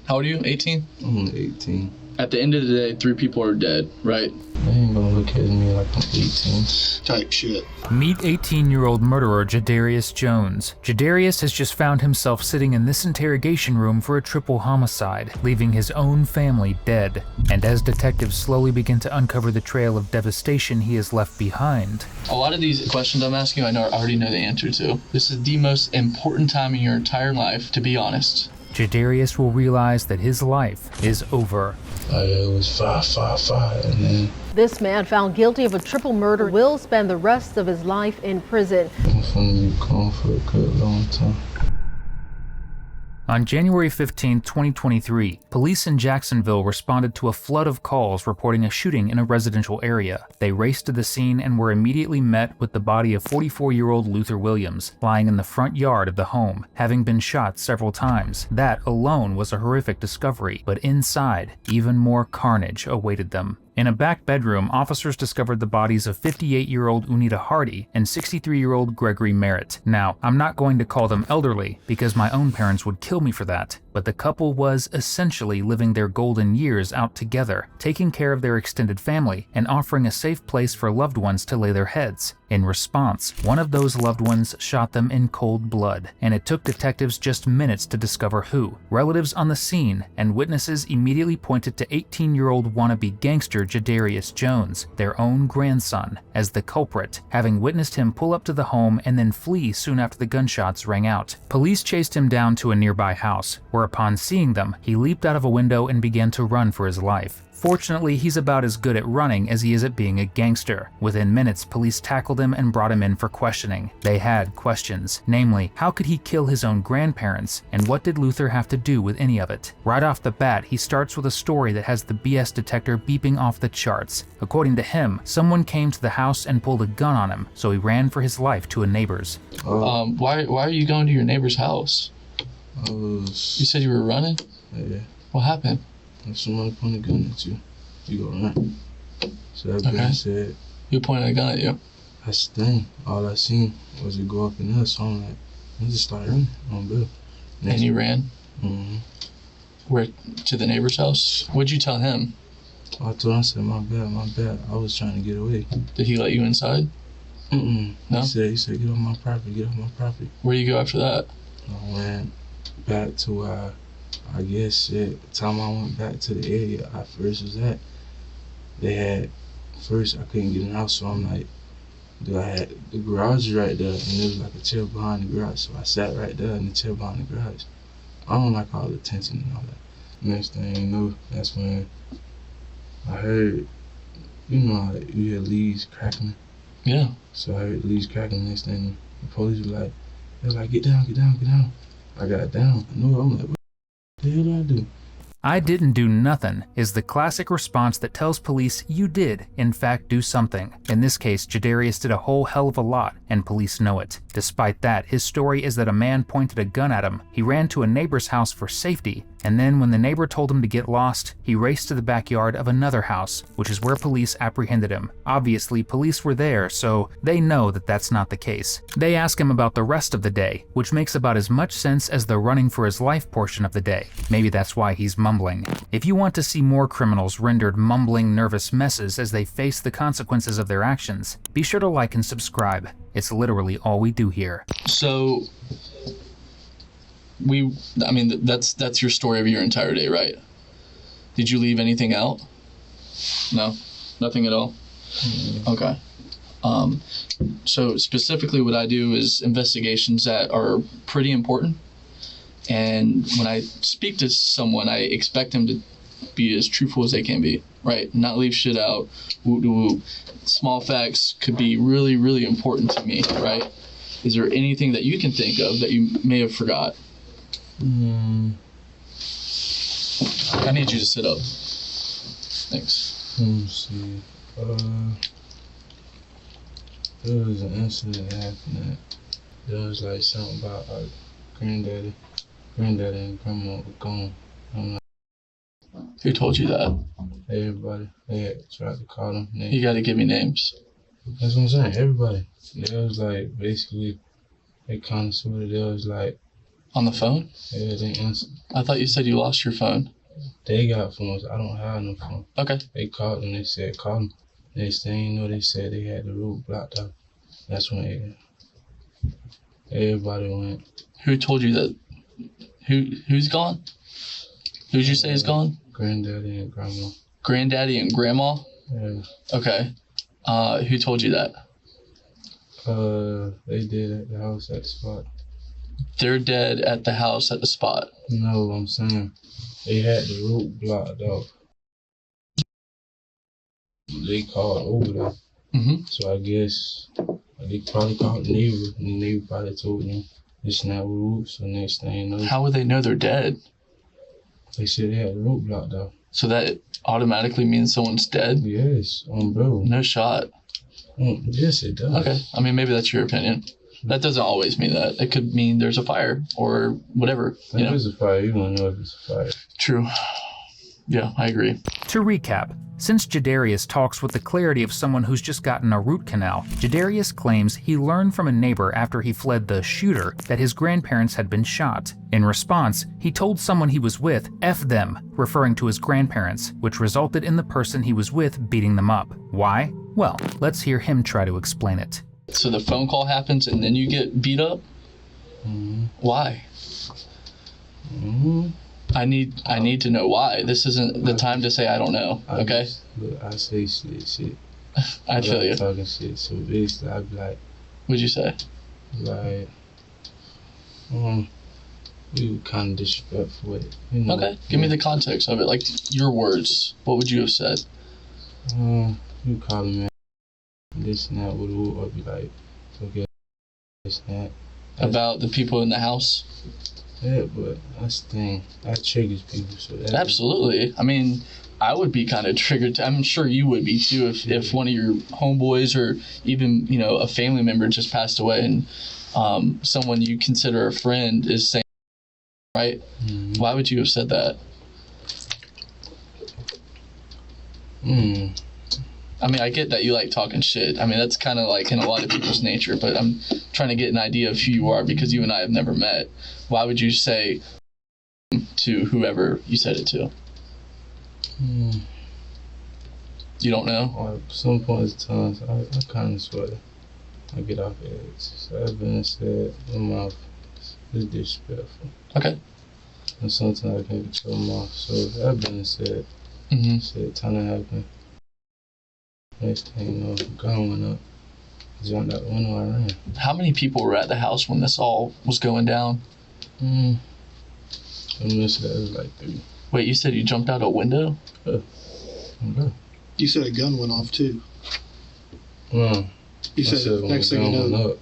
How old are you? 18? I'm 18. At the end of the day, 3 people are dead, right? They ain't gonna look at me like I'm 18. Type shit. Meet 18-year-old murderer Jadarius Jones. Jadarius has just found himself sitting in this interrogation room for a triple homicide, leaving his own family dead. And as detectives slowly begin to uncover the trail of devastation he has left behind. A lot of these questions I'm asking you, I already know the answer to. This is the most important time in your entire life, to be honest. Jadarius will realize that his life is over. It was 555, and then This man found guilty of a triple murder will spend the rest of his life in prison. I'm finna be gone for a good long time. On January 15, 2023, police in Jacksonville responded to a flood of calls reporting a shooting in a residential area. They raced to the scene and were immediately met with the body of 44-year-old Luther Williams lying in the front yard of the home, having been shot several times. That alone was a horrific discovery, but inside, even more carnage awaited them. In a back bedroom, officers discovered the bodies of 58-year-old Unita Hardy and 63-year-old Gregory Merritt. Now, I'm not going to call them elderly because my own parents would kill me for that, but the couple was essentially living their golden years out together, taking care of their extended family and offering a safe place for loved ones to lay their heads. In response, one of those loved ones shot them in cold blood, and it took detectives just minutes to discover who. Relatives on the scene and witnesses immediately pointed to 18-year-old wannabe gangster Jadarius Jones, their own grandson, as the culprit, having witnessed him pull up to the home and then flee soon after the gunshots rang out. Police chased him down to a nearby house, where upon seeing them, he leaped out of a window and began to run for his life. Fortunately, he's about as good at running as he is at being a gangster. Within minutes, police tackled him and brought him in for questioning. They had questions, namely, how could he kill his own grandparents, and what did Luther have to do with any of it? Right off the bat, he starts with a story that has the BS detector beeping off the charts. According to him, someone came to the house and pulled a gun on him, so he ran for his life to a neighbor's. Why are you going to your neighbor's house? You said you were running? Yeah. What happened? If somebody point a gun at you, you go run. So that being said, You pointed a gun at you. that's the thing. All I seen was it go up in there, so I'm like, I just started running on Bill. And you ran? Mm-hmm. Where, to the neighbor's house? What'd you tell him? I told him, I said, my bad. I was trying to get away. Did he let you inside? Mm-mm. No? He said, get off my property. Where'd you go after that? I went back to where I guess the time I went back to the area I first was at, they had, first I couldn't get in the house, so I'm like, I had the garage right there, and there was like a chair behind the garage, so I sat right there in the chair behind the garage. I don't like all the tension and all that. Next thing you know, that's when I heard, you know, like you hear leaves crackling. Yeah. So I heard leaves crackling. Next thing, the police were like, get down. I got down. I know, I'm like, what the hell did I do? "I didn't do nothing" is the classic response that tells police you did, in fact, do something. In this case, Jadarius did a whole hell of a lot, and police know it. Despite that, his story is that a man pointed a gun at him, he ran to a neighbor's house for safety, and then when the neighbor told him to get lost, he raced to the backyard of another house, which is where police apprehended him. Obviously, police were there, so they know that that's not the case. They ask him about the rest of the day, which makes about as much sense as the running for his life portion of the day. Maybe that's why he's mumbling. If you want to see more criminals rendered mumbling, nervous messes as they face the consequences of their actions, be sure to like and subscribe. It's literally all we do here. So, that's your story of your entire day, right? Did you leave anything out? No? Nothing at all? Okay. So specifically what I do is investigations that are pretty important. And when I speak to someone, I expect them to be as truthful as they can be, right? Not leave shit out. Small facts could be really, really important to me, right? Is there anything that you can think of that you may have forgot? I need you to sit up. Thanks. Let me see. There was an incident that happened that there was like something about our granddaddy and grandma were gone. I'm like, Who told you that? everybody, they had tried to call them. You got to give me names. That's what I'm saying, everybody. They was like, basically, they kind of sort of, they was like, On the phone? Yeah, they answered. I thought you said you lost your phone. They got phones. I don't have no phone. Okay. They called and they said, call them. Next thing you know, they said they had the road blocked out. That's when everybody went. Who told you that? Who's gone? Who'd you say is gone? Granddaddy and grandma. Granddaddy and grandma? Yeah. Okay. Who told you that? They did at the house at the spot. They're dead at the house at the spot. No, I'm saying they had the road blocked off. They called over there. Mm-hmm. So I guess they probably called the neighbor, and the neighbor probably told them it's not road. So next thing you know, How would they know they're dead? they said they had the road blocked off. So that automatically means someone's dead? Yes, bro. No shot. Yes, it does. Okay. I mean, maybe that's your opinion. That doesn't always mean that. It could mean there's a fire or whatever. If it's a fire, you don't know if it's a fire. True. Yeah, I agree. To recap, since Jadarius talks with the clarity of someone who's just gotten a root canal, Jadarius claims he learned from a neighbor after he fled the shooter that his grandparents had been shot. In response, he told someone he was with, F them, referring to his grandparents, which resulted in the person he was with beating them up. Why? Well, let's hear him try to explain it. So the phone call happens and then you get beat up? Mm-hmm. Why? Mm-hmm. I need to know why. This isn't the time to say I don't know. Okay? I say shit. I feel like you. talking shit. So basically, I'd be like, What'd you say? you kind of disrespectful with it. You know? Okay. Give me the context of it. Like your words. What would you have said? You call me this and that, or be like, okay, this and that. About the people in the house? Yeah, but that's the thing. That triggers people. So that Absolutely. I mean, I would be kind of triggered. I'm sure you would be too if one of your homeboys or even, a family member just passed away and someone you consider a friend is saying, right? Mm-hmm. Why would you have said that? I mean, I get that you like talking shit. I mean, that's kind of like in a lot of people's nature, but I'm trying to get an idea of who you are because you and I have never met. Why would you say to whoever you said it to? You don't know? At some points in time, I kind of sort of get off the edge. So that being said, my mouth is disrespectful. Okay. And sometimes I can't control my mouth. So that being said, shit, time to happen. Next thing you know, gun went up. Jumped out the window, I ran. How many people were at the house when this all was going down? I missed that. It was like 3. Wait, you said you jumped out a window? Okay. You said a gun went off too. You You said next thing you know.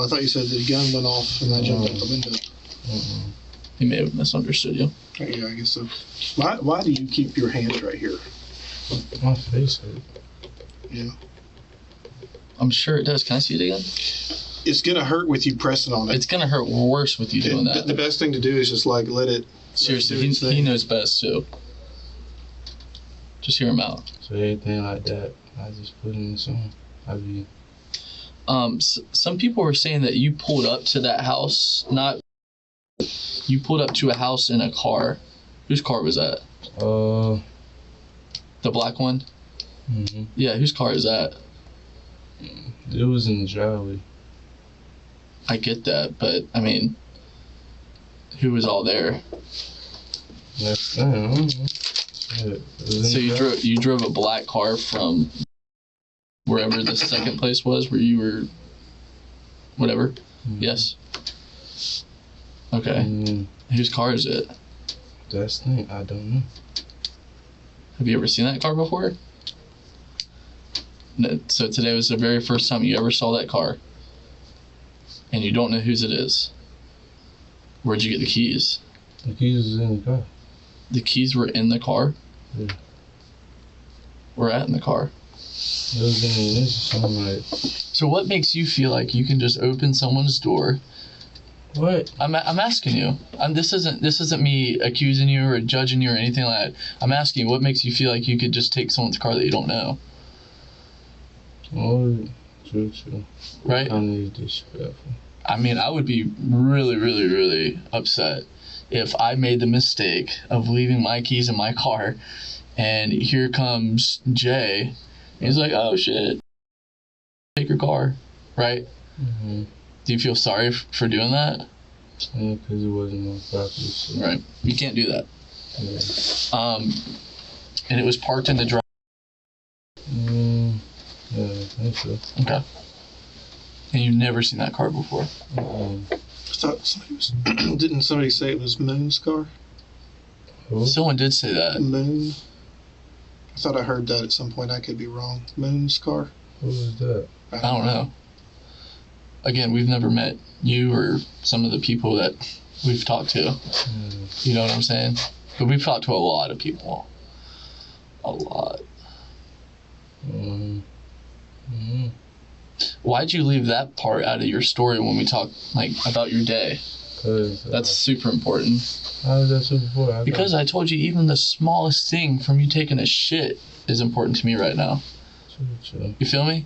I thought you said the gun went off and I jumped out the window. He may have misunderstood you. Yeah, I guess so. Why do you keep your hands right here? My face hurt. Yeah. I'm sure it does. Can I see it again? It's gonna hurt with you pressing on it. It's gonna hurt worse with you doing that. The best thing to do is just like let it. Seriously, he knows best too. Just hear him out. So everything like that, I just put in the song. Some people were saying that you pulled up to that house. You pulled up to a house in a car. Whose car was that? The black one. Mm-hmm. Yeah, whose car is that? It was in the driveway. I get that, but I mean, who was all there? Next thing, I don't know. So you drove a black car from wherever the second place was where you were, whatever. Mm-hmm. Yes. Okay. Whose car is it? That's the thing. I don't know. Have you ever seen that car before? No, so today was the very first time you ever saw that car, and you don't know whose it is. Where'd you get the keys? The keys was in the car. The keys were in the car? Yeah. Were in the car? It was in the something like. So what makes you feel like you can just open someone's door? What? I'm asking you. This isn't me accusing you or judging you or anything like that. I'm asking you, what makes you feel like you could just take someone's car that you don't know? Oh, true. Right? Kind of disrespectful. I mean, I would be really, really, really upset if I made the mistake of leaving my keys in my car, and here comes Jay. He's like, "Oh shit, take your car," right? Mm-hmm. Do you feel sorry for doing that? Yeah, because it wasn't my property. So. Right. You can't do that. Yeah. And it was parked in the driveway. Yeah, I think so. Okay. And you've never seen that car before? I thought somebody was. Didn't somebody say it was Moon's car? Who? Someone did say that. Moon. I thought I heard that at some point. I could be wrong. Moon's car. Who was that? I don't know. Again, we've never met you or some of the people that we've talked to. You know what I'm saying? But we've talked to a lot of people. A lot. Why'd you leave that part out of your story when we talk like about your day? That's super important. How is that super important? Because I told you even the smallest thing from you taking a shit is important to me right now. True. You feel me?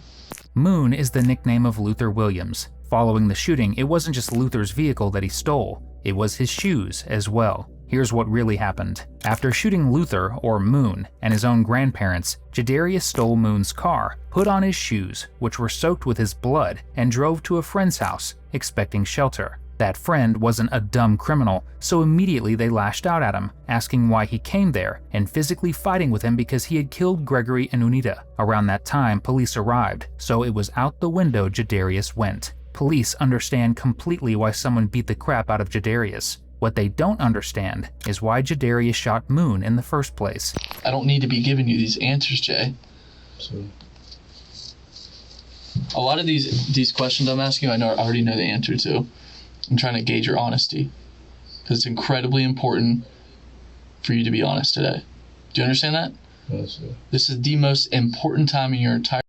Moon is the nickname of Luther Williams. Following the shooting, it wasn't just Luther's vehicle that he stole, it was his shoes as well. Here's what really happened. After shooting Luther, or Moon, and his own grandparents, Jadarius stole Moon's car, put on his shoes, which were soaked with his blood, and drove to a friend's house, expecting shelter. That friend wasn't a dumb criminal, so immediately they lashed out at him, asking why he came there, and physically fighting with him because he had killed Gregory and Unita. Around that time, police arrived, so it was out the window Jadarius went. Police understand completely why someone beat the crap out of Jadarius. What they don't understand is why Jadarius shot Moon in the first place. I don't need to be giving you these answers, Jay. So. A lot of these questions I'm asking, I already know the answer to. I'm trying to gauge your honesty, because it's incredibly important for you to be honest today. Do you understand that? Yes, sir. This is the most important time in your entire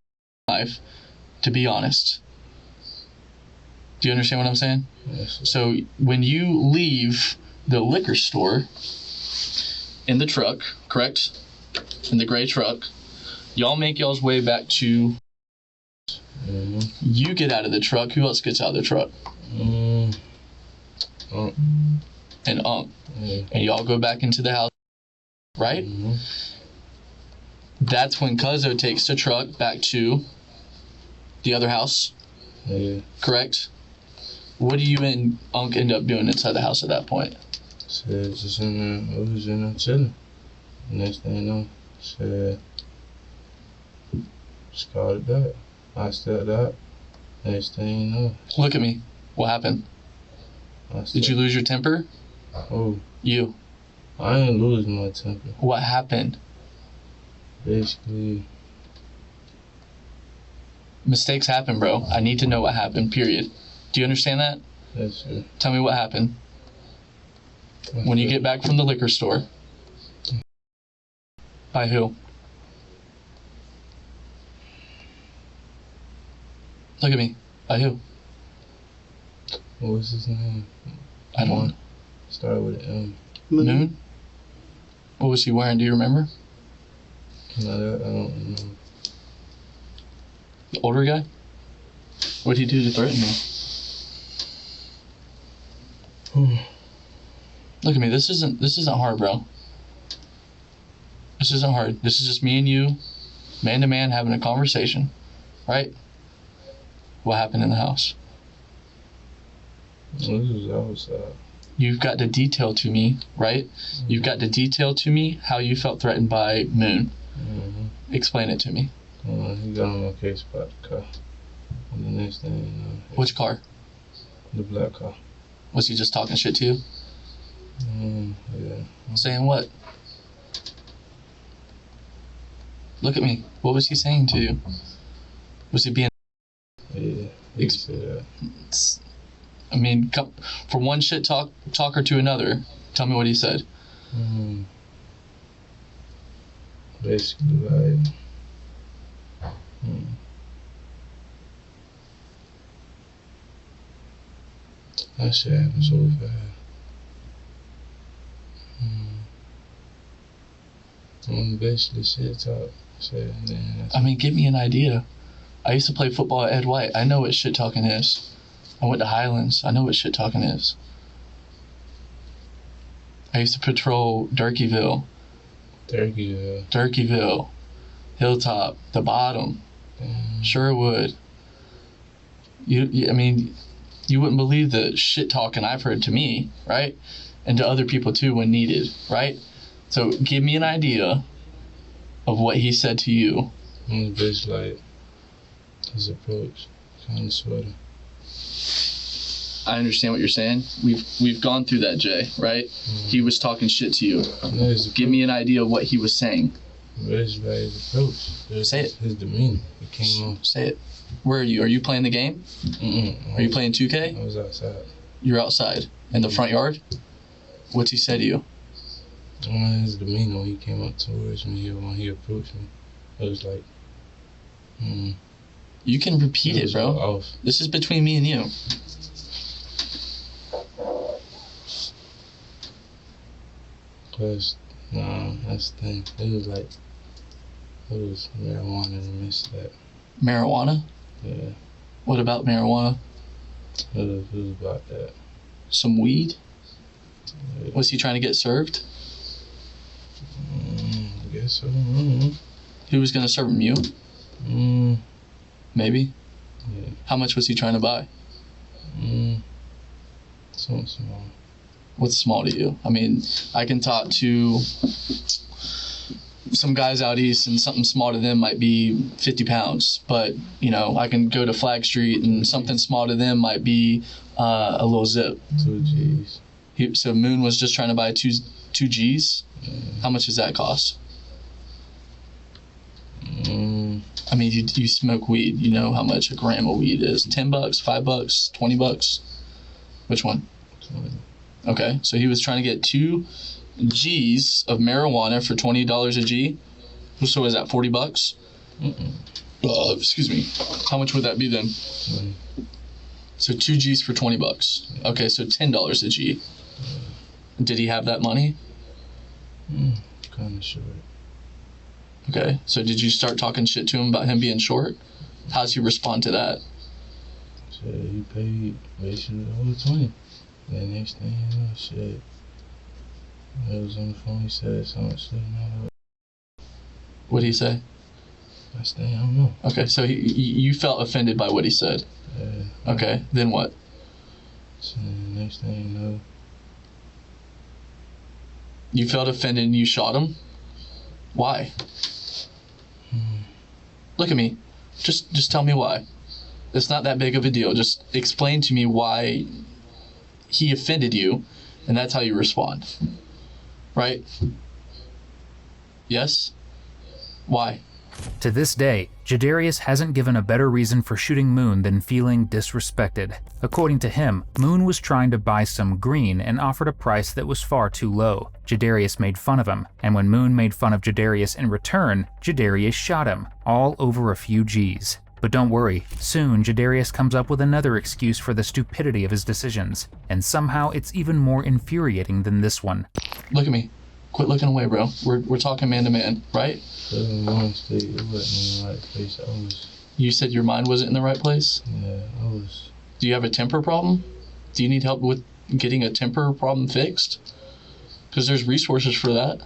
life to be honest. Do you understand what I'm saying? Yes, sir. So when you leave the liquor store in the truck, correct? In the gray truck, y'all make y'all's way back to... You get out of the truck. Who else gets out of the truck? And Yeah. And y'all go back into the house, right? That's when Cuzzo takes the truck back to the other house, correct? What do you and Unc end up doing inside the house at that point? Said just in there, I was in there chilling. Next thing you know, said, just called it back. I stepped out. Next thing you know. Look at me. What happened? Did you lose your temper? Oh. You. I ain't losing my temper. What happened? Basically. Mistakes happen, bro. I need to know what happened, period. Do you understand that? Yes, sir. Tell me what happened. When you get back from the liquor store. By who? Look at me. By who? What was his name? I don't know. Started with an M. Moon? What was he wearing? Do you remember? No, I don't know. The older guy? What did he do to threaten you? Look at me. This isn't hard, bro. This isn't hard. This is just me and you, man to man, having a conversation, right? What happened in the house? This was outside. You've got to detail to me, right? You've got to detail to me how you felt threatened by Moon. Explain it to me. He got on my case about the car. And the next thing you know. Which car? The black car. Was he just talking shit to you? Yeah. Saying what? Look at me. What was he saying to you? Was he being... Yeah. He said that. I mean, from one shit talker to another, tell me what he said. Basically, like... That shit happened so fast. Basically shit talk. I mean, give me an idea. I used to play football at Ed White. I know what shit talking is. I went to Highlands. I know what shit talking is. I used to patrol Durkeeville, Hilltop, the Bottom, Sherwood. I mean, you wouldn't believe the shit talking I've heard to me, right? And to other people too when needed, right? So give me an idea of what he said to you. Bitch, like, his approach, kind of sort of. I understand what you're saying. We've gone through that, Jay, right? He was talking shit to you. No, give me an idea of what he was saying. Bitch, like, his approach. Say it. His demeanor. It came on. Say it. Where are you? Are you playing the game? Are you playing 2K? I was outside. You're outside in the front yard? What's he said to you? His demeanor when he came up towards me, when he approached me, it was like, You can repeat it, bro. Off. This is between me and you. Cause, that's the thing. It was marijuana and missed that. Marijuana? Yeah. What about marijuana? It was about that. Some weed? Yeah. Was he trying to get served? I guess so. Who was going to serve him? You? Maybe? Yeah. How much was he trying to buy? Something small. What's small to you? I mean, I can talk to some guys out east and something small to them might be 50 pounds. But, you know, I can go to Flag Street and something small to them might be a little zip. 2 G's. So Moon was just trying to buy two G's? Yeah. How much does that cost? I mean, you smoke weed. You know how much a gram of weed is. $10, $5, $20? Which one? 20. Okay, so he was trying to get 2 G's of marijuana for $20 a G. So is that $40? Excuse me. How much would that be then? 20. So 2 G's for $20. Okay, so $10 a G. Did he have that money? Kind of short. Okay, so did you start talking shit to him about him being short? How's he respond to that? So he paid basically the whole 20. Then next thing you know, shit, I was on the phone, he said something, What did he say? Next thing I don't know. Okay, so you felt offended by what he said? Yeah. Okay, then what? So next thing you know. You felt offended and you shot him? Why? Look at me. Just tell me why. It's not that big of a deal. Just explain to me why he offended you, and that's how you respond. Right? Yes? Why? To this day, Jadarius hasn't given a better reason for shooting Moon than feeling disrespected. According to him, Moon was trying to buy some green and offered a price that was far too low. Jadarius made fun of him, and when Moon made fun of Jadarius in return, Jadarius shot him, all over a few G's. But don't worry, soon Jadarius comes up with another excuse for the stupidity of his decisions, and somehow it's even more infuriating than this one. Look at me. Quit looking away, bro. We're talking man to man, right? In one state, it wasn't in the right place. You said your mind wasn't in the right place? Yeah, I was. Do you have a temper problem? Do you need help with getting a temper problem fixed? Because there's resources for that.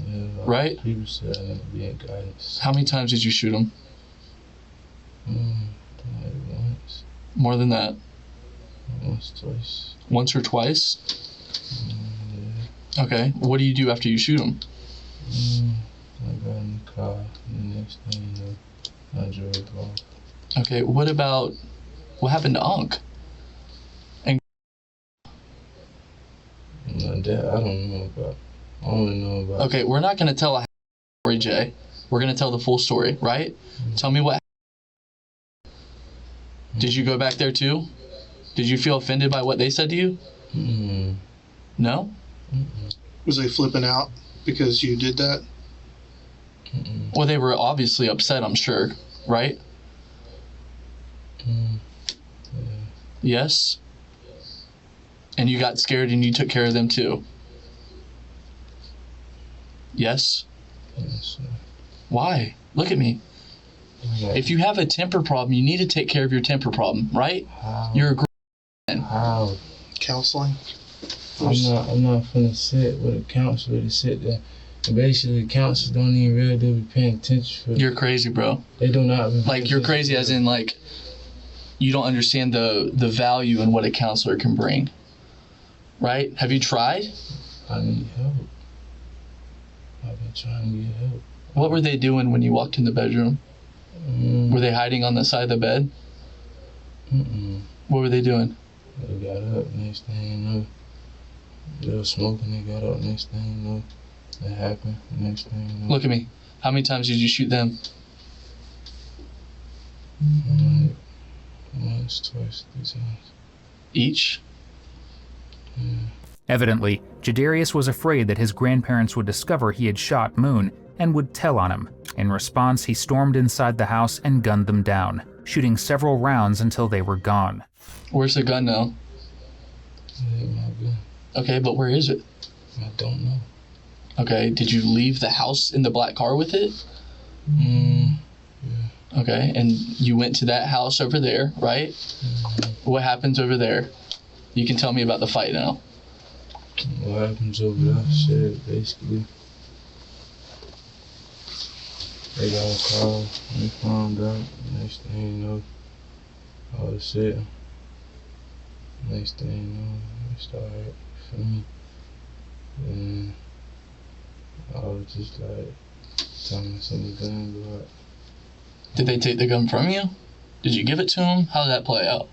Yeah, right? People said I need to be in guidance. How many times did you shoot him? Like once. More than that? Once, twice. Once or twice? Yeah. Okay. What do you do after you shoot him? I got in the car, and the next thing you know, I drove off. Okay. What happened to Unc? And that I don't know about. I only know about. Okay, we're not gonna tell a story, Jay. We're gonna tell the full story, right? Tell me what. Did you go back there too? Did you feel offended by what they said to you? No? Was they flipping out because you did that? Well, they were obviously upset, I'm sure, right? Yeah. Yes? And you got scared and you took care of them too? Yes? Yes, sir. Why? Look at me. If you have a temper problem, you need to take care of your temper problem, right? How? You're a grown man. How? Counseling. I'm not finna sit with a counselor to sit there. And basically, the counselors don't even really be paying attention. You're crazy, bro. They do not. Like, you're crazy as in, like, you don't understand the value in what a counselor can bring. Right? Have you tried? I need help. I've been trying to get help. What were they doing when you walked in the bedroom? Were they hiding on the side of the bed? What were they doing? They got up, next thing you know. They were smoking, they got up, next thing you know. That happened, next thing you know. Look at me. How many times did you shoot them? Once, twice, 3 times. Each? Yeah. Evidently, Jadarius was afraid that his grandparents would discover he had shot Moon and would tell on him. In response, he stormed inside the house and gunned them down, shooting several rounds until they were gone. Where's the gun now? Yeah, my gun. Okay, but where is it? I don't know. Okay, did you leave the house in the black car with it? Yeah. Okay, and you went to that house over there, right? What happens over there? You can tell me about the fight now. What happens over there? Shit, basically. They got a call, they found out, next thing you know, all the shit. Next thing you know, they started for me. And I was just like, telling me some of the gun, but Did they take the gun from you? Did you give it to them? How did that play out?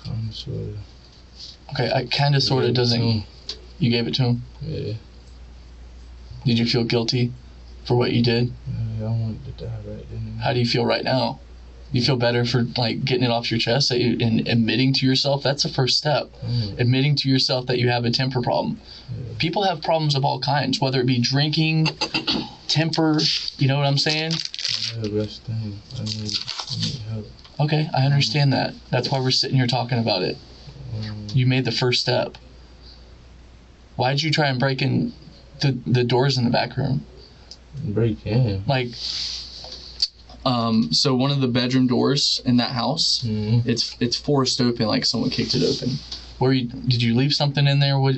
I'm sort of. Okay, I kind of sort of doesn't. You gave it to him? Yeah. Did you feel guilty for what you did? Yeah, I wanted to die right then. How do you feel right now? You feel better for like getting it off your chest and admitting to yourself? That's the first step. Admitting to yourself that you have a temper problem. Yeah. People have problems of all kinds, whether it be drinking, temper, you know what I'm saying? Yeah, the best thing. I need help. Okay, I understand that. That's why we're sitting here talking about it. You made the first step. Why did you try and break in the doors in the back room? Break in? Like, so one of the bedroom doors in that house, it's forced open like someone kicked it open. Did you leave something in there? What?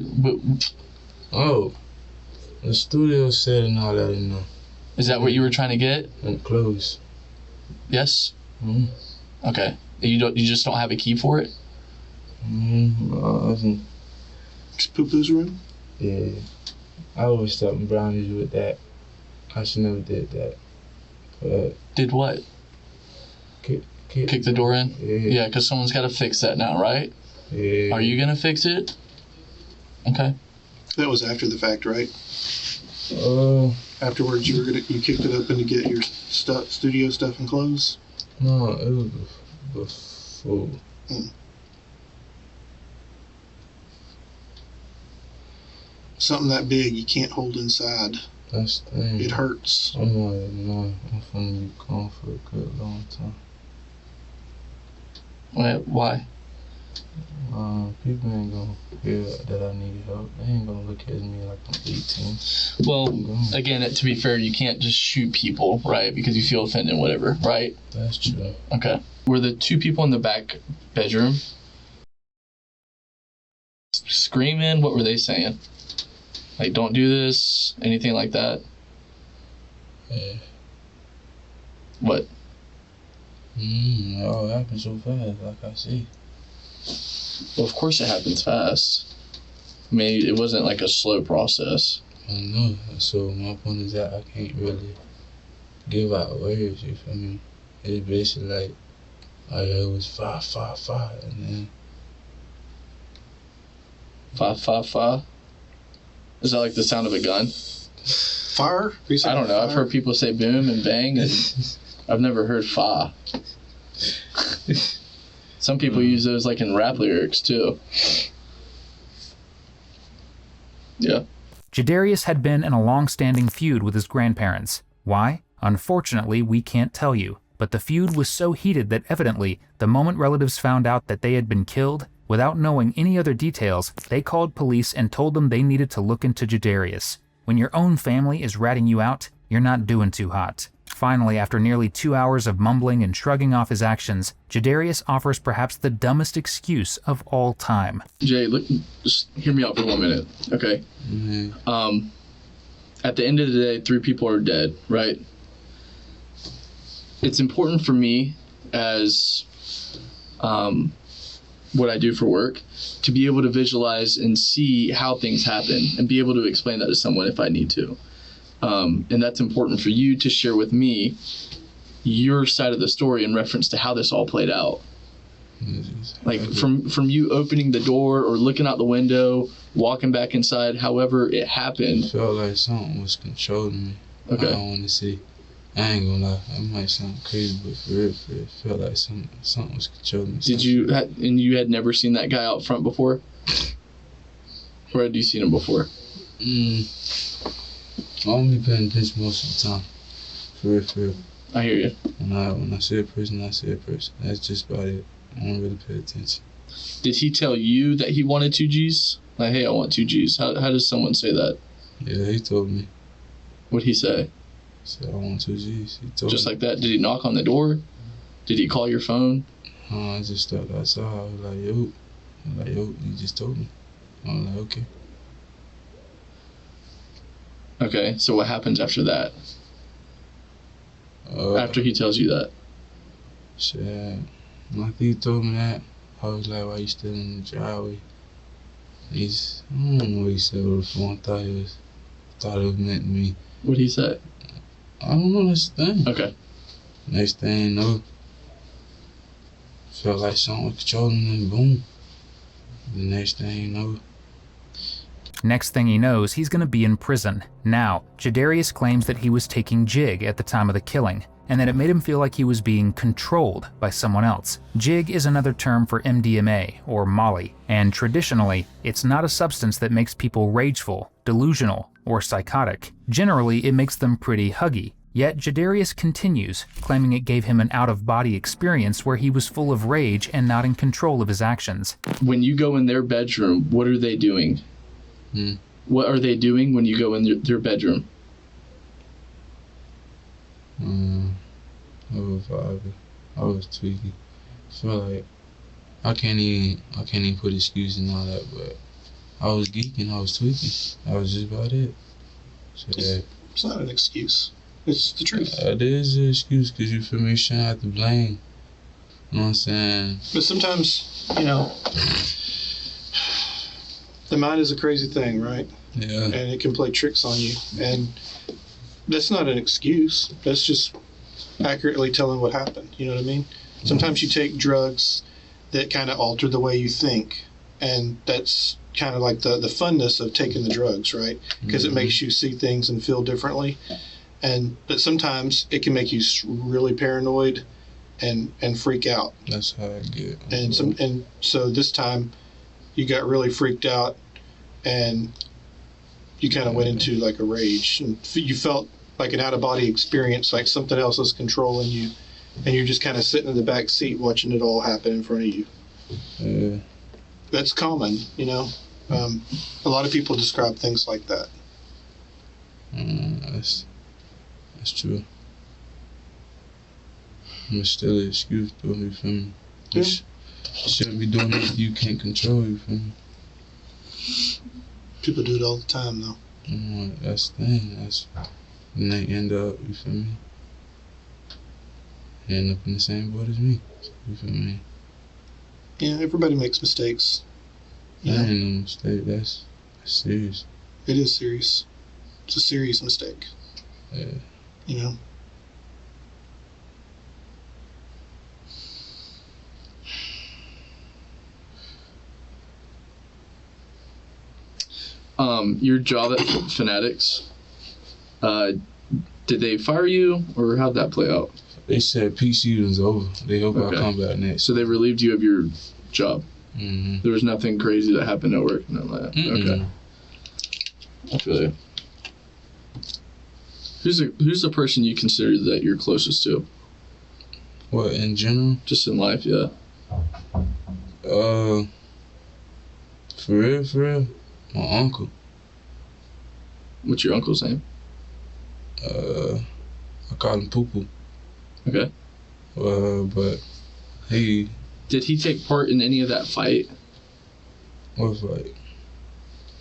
Oh, the studio set and all that in there. Is that what you were trying to get? And clothes. Yes? Okay. You just don't have a key for it? Just Poo-Poo's room? Yeah. I always stop in brownies with that. I should never did that. But Did what? kick Kick the door in? Yeah. Yeah, because someone's got to fix that now, right? Yeah. Are you going to fix it? Okay. That was after the fact, right? Afterwards, you kicked it open to get your studio stuff and clothes? No, it was before. Something that big you can't hold inside. That's the thing. It hurts. I'm like, no, I'm finna be gone for a good long time. Why? People ain't gonna hear that I need help. They ain't gonna look at me like I'm 18. Well, again, to be fair, you can't just shoot people, right? Because you feel offended, whatever, right? That's true. Okay. Were the two people in the back bedroom screaming? What were they saying? Like, don't do this, anything like that? Yeah. What? It all happened so fast, like I see. Well, of course it happens fast. I mean, it wasn't like a slow process. I know. So my point is that I can't really give out words, you feel me? It's basically like, oh yeah, it was 5, 5, 5, and then 5, 5, 5? Is that like the sound of a gun? Fire? I don't know. I've heard people say boom and bang, and I've never heard fa. Some people use those like in rap lyrics too. Yeah. Jadarius had been in a long-standing feud with his grandparents. Why? Unfortunately, we can't tell you. But the feud was so heated that evidently, the moment relatives found out that they had been killed, without knowing any other details, they called police and told them they needed to look into Jadarius. When your own family is ratting you out, You're not doing too hot. Finally, after nearly 2 hours of mumbling and shrugging off his actions, Jadarius offers perhaps the dumbest excuse of all time. Jay, look, just hear me out for 1 minute, okay? Mm-hmm. At the end of the day, 3 people are dead, right? It's important for me as what I do for work to be able to visualize and see how things happen and be able to explain that to someone if I need to. And that's important for you to share with me your side of the story in reference to how this all played out. Like from you opening the door or looking out the window, walking back inside, however it happened. It felt like something was controlling me. Okay. I don't want to say, I ain't gonna lie, it might sound crazy, but for real, it felt like something was controlling me. Did you, and you had never seen that guy out front before? Or had you seen him before? I don't be paying attention most of the time. For real. I hear you. When I see a person, I see a person. That's just about it. I don't really pay attention. Did he tell you that he wanted 2 G's? Like, hey, I want 2 G's. How does someone say that? Yeah, he told me. What'd he say? He said, I want 2 G's. He told Just me. like that? Did he knock on the door? Did he call your phone? I just stepped outside. I was like, yo, he just told me. I was like, okay. Okay, so what happens after that? After he tells you that? Shit. After he told me that, I was like, why you still in the driveway? I don't know what he said over the phone. I thought it was meant to me. What'd he say? I don't know, that's the thing. Okay. Next thing you know, felt like something was controlling me, and boom. The next thing you know. Next thing he knows, he's going to be in prison. Now, Jadarius claims that he was taking jig at the time of the killing, and that it made him feel like he was being controlled by someone else. Jig is another term for MDMA, or Molly, and traditionally, it's not a substance that makes people rageful, delusional, or psychotic. Generally, it makes them pretty huggy. Yet Jadarius continues, claiming it gave him an out-of-body experience where he was full of rage and not in control of his actions. When you go in their bedroom, what are they doing? What are they doing when you go in their bedroom? I was vibing. I was tweaking. I feel like I can't even put excuses and all that, but I was geeking, I was tweaking. That was just about it. So, It's not an excuse. It's the truth. It is an excuse because you feel me, you shouldn't have to blame. You know what I'm saying? But sometimes, the mind is a crazy thing, right? Yeah. And it can play tricks on you. And that's not an excuse. That's just accurately telling what happened. You know what I mean? Sometimes you take drugs that kind of alter the way you think. And that's kind of like the funness of taking the drugs, right? Because it makes you see things and feel differently. But sometimes it can make you really paranoid and freak out. That's how I get. And so this time you got really freaked out and you kind of went into like a rage and you felt like an out-of-body experience, like something else was controlling you, and you're just kind of sitting in the back seat watching it all happen in front of you. Yeah. That's common, a lot of people describe things like that. That's true. It's still an excuse though, you feel me? You shouldn't be doing it if you can't control, you feel me? People do it all the time though. That's the thing. And they end up, you feel me? They end up in the same boat as me. You feel me? Yeah, everybody makes mistakes. That ain't no mistake. That's serious. It is serious. It's a serious mistake. Yeah. Your job at Fanatics, did they fire you, or how'd that play out? They said peak season's over. They hope I'll come back next. So they relieved you of your job? Mm-hmm. There was nothing crazy that happened at work? Nothing like that? Mm-mm. Okay. I feel you. Who's the person you consider that you're closest to? What, in general? Just in life, yeah. For real? My uncle. What's your uncle's name? I called him Poo Poo. Okay. But he. Did he take part in any of that fight? What fight?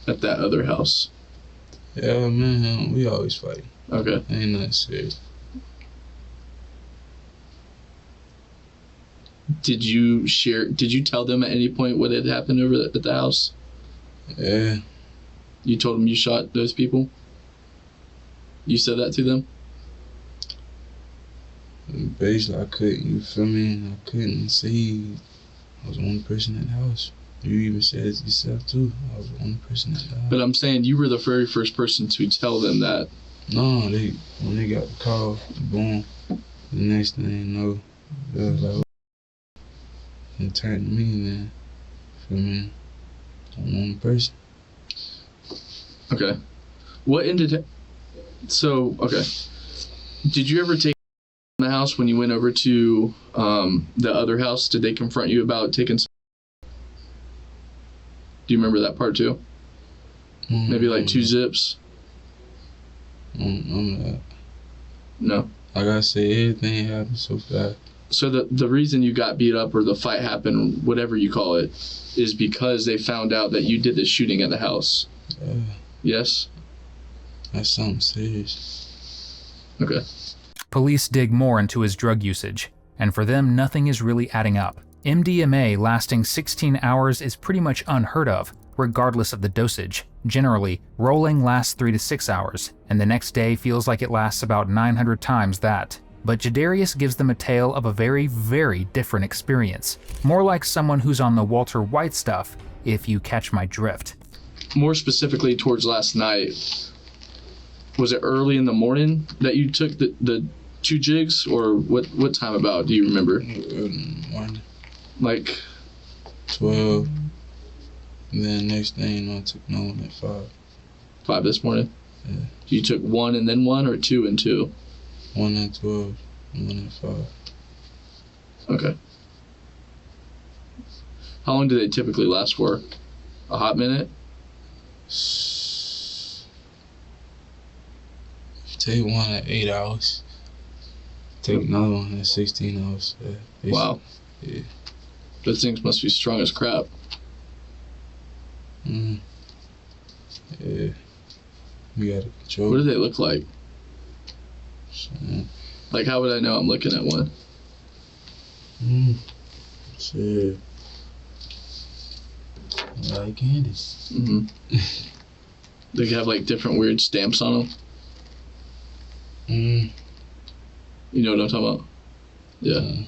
At that other house? Yeah, man, we always fight. Okay. Ain't nothing serious. Did you tell them at any point what had happened over at the house? Yeah. You told them you shot those people? You said that to them? Basically, I couldn't, you feel me? I couldn't see. I was the only person in the house. You even said it yourself, too. I was the only person in the house. But I'm saying you were the very first person to tell them that. No, when they got the call, boom, the next thing you know, they was like, it turned to me, man. Feel me? I'm the only person. Okay. What ended... So, okay. Did you ever take the house when you went over to the other house? Did they confront you about taking some... Do you remember that part too? Maybe like 2 zips? I'm No. like I said, everything happened so fast. So the reason you got beat up or the fight happened, whatever you call it, is because they found out that you did the shooting at the house. Yes? That's something serious. Okay. Police dig more into his drug usage, and for them, nothing is really adding up. MDMA lasting 16 hours is pretty much unheard of, regardless of the dosage. Generally, rolling lasts 3 to 6 hours, and the next day feels like it lasts about 900 times that. But Jadarius gives them a tale of a very, very different experience. More like someone who's on the Walter White stuff, if you catch my drift. More specifically towards last night, was it early in the morning that you took the 2 jigs, or what time about, do you remember? Morning. Like 12. And then next thing you know, I took another one at 5. 5 this morning? Yeah. You took 1 and then 1, or 2 and 2? 1 at 12 and 1 at 5. Okay. How long do they typically last for? A hot minute? Take one at 8 hours. Take another one at 16 hours. Yeah. Wow. Yeah. Those things must be strong as crap. Yeah. We gotta control. What do they look like? Yeah. Like, how would I know I'm looking at one? Shit. Like candy. Mm-hmm. They have like different weird stamps on them. You know what I'm talking about? Yeah.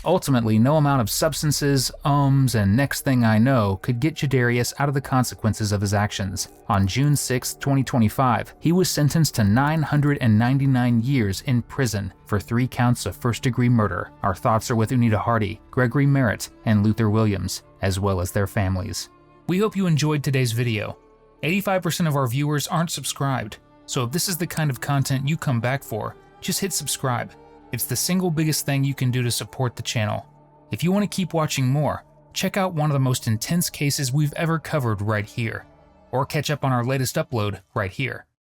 Ultimately, no amount of substances, and next thing I know could get Jadarius out of the consequences of his actions. On June 6, 2025, he was sentenced to 999 years in prison for 3 counts of first-degree murder. Our thoughts are with Unita Hardy, Gregory Merritt, and Luther Williams, as well as their families. We hope you enjoyed today's video. 85% of our viewers aren't subscribed, so if this is the kind of content you come back for, just hit subscribe. It's the single biggest thing you can do to support the channel. If you want to keep watching more, check out one of the most intense cases we've ever covered right here, or catch up on our latest upload right here.